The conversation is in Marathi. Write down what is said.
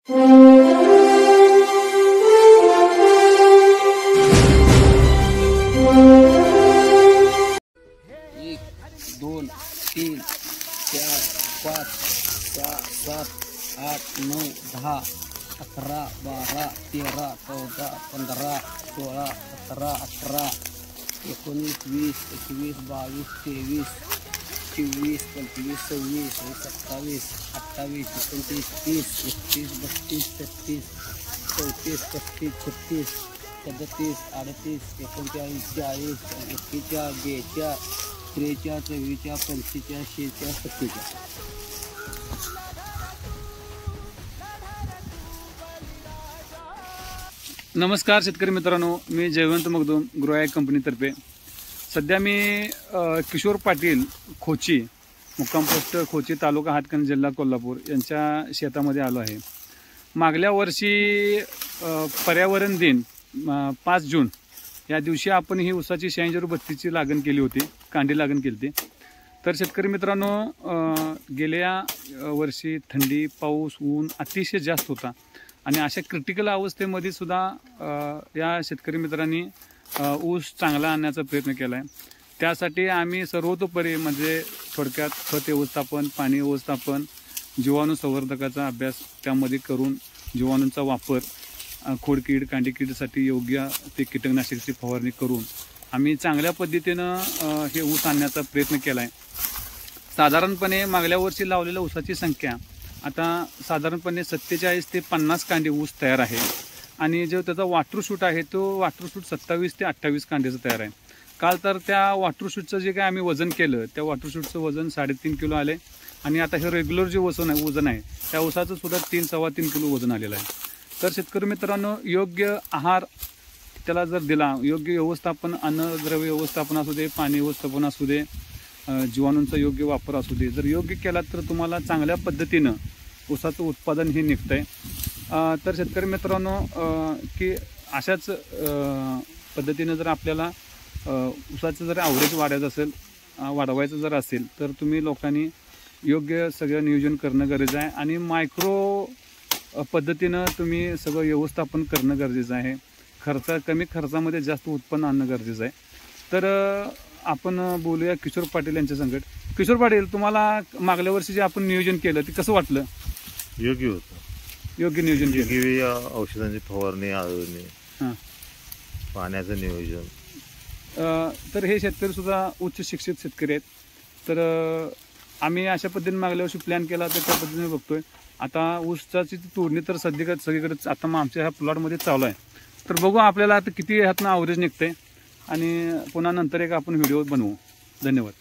दोन तीन चार पाच सहा सात आठ 9 10 11 12 13 14 15 16 17 18 19 20 21 22 23 24 25 26 27 28 29 30 31 32 33 34 35 36 37 38 39 40 41 42 43 44 45 46 47. नमस्कार शेतकरी मित्रांनो, मी जयवंत मगदूम ग्रोॲग कंपनीतर्फे सध्या मी किशोर पाटील खोची मुक्काम पोस्ट खोची तालुका हातकणंगले जिल्हा कोल्हापूर यांच्या शेतामध्ये आलो आहे. मागल्या वर्षी पर्यावरण दिन 5 जून या दिवशी आपण ही ऊसाची 8632ची लागण केली होती, कांडी लागण केली होती. तर शेतकरी मित्रांनो, गेल्या वर्षी थंडी, पाऊस, ऊन अतिशय जास्त होता आणि अशा क्रिटिकल अवस्थेमध्ये सुद्धा या शेतकरी मित्रांनी ऊस चांगला आणण्याचा प्रयत्न केला आहे. त्यासाठी आम्ही सर्वतोपरी म्हणजे थोडक्यात खत व्यवस्थापन, पाणी व्यवस्थापन, जीवाणू संवर्धकाचा अभ्यास त्यामध्ये करून जीवाणूंचा वापर, खोडकीड कांडीकीडसाठी योग्य ते कीटकनाशकाची फवारणी करून आम्ही चांगल्या पद्धतीनं हे ऊस आणण्याचा प्रयत्न केला आहे. साधारणपणे मागल्या वर्षी लावलेल्या ऊसाची संख्या आता साधारणपणे 47 ते 50 कांडी ऊस तयार आहे आणि जो त्याचा वॉटरशूट आहे तो वॉटरशूट 27 ते 28 कांडीचं तयार आहे. काल तर त्या वॉटरशूटचं जे काय आम्ही वजन केलं त्या वॉटरशूटचं वजन 3.5 किलो आले आणि आता हे रेग्युलर जे वजन आहे त्या ऊसाचं सुद्धा 3-3.25 किलो वजन आलेलं आहे. तर शेतकरी मित्रांनो, योग्य आहार त्याला जर दिला, योग्य व्यवस्थापन, अन्नद्रव्य व्यवस्थापन असू दे, पाणी व्यवस्थापन असू दे, जीवाणूंचा योग्य वापर असू दे, जर योग्य केला तर तुम्हाला चांगल्या पद्धतीनं ऊसाचं उत्पादन हे निघतं आहे. तर शेतकरी मित्रांनो, की अशाच पद्धतीनं जर आपल्याला ऊसाचं जर ॲव्हरेज वाढवायचं जर असेल तर तुम्ही लोकांनी योग्य सगळं नियोजन करणं गरजेचं आहे आणि मायक्रो पद्धतीनं तुम्ही सगळं व्यवस्थापन करणं गरजेचं आहे. कमी खर्चामध्ये जास्त उत्पन्न आणणं गरजेचं आहे. तर आपण बोलूया किशोर पाटील यांच्या संकट. किशोर पाटील, तुम्हाला मागल्या वर्षी जे आपण नियोजन केलं ते कसं वाटलं? योग्य होतं. योग्य नियोजन केलं. औषधांची फवारणी, आळवणी, पाण्याचं नियोजन. तर हे शेतकरी सुद्धा उच्च शिक्षित शेतकरी आहेत. तर आम्ही अशा पद्धतीने मागल्या वर्षी प्लॅन केला तर त्या पद्धतीने बघतोय. आता ऊसाची तोडणी तर सगळीकडे आता मग आमच्या ह्या प्लॉटमध्ये चालू आहे. तर बघू आपल्याला आता किती ह्यातनं ॲव्हरेज निघतंय आणि पुन्हा नंतर एक आपण व्हिडिओ बनवू. धन्यवाद.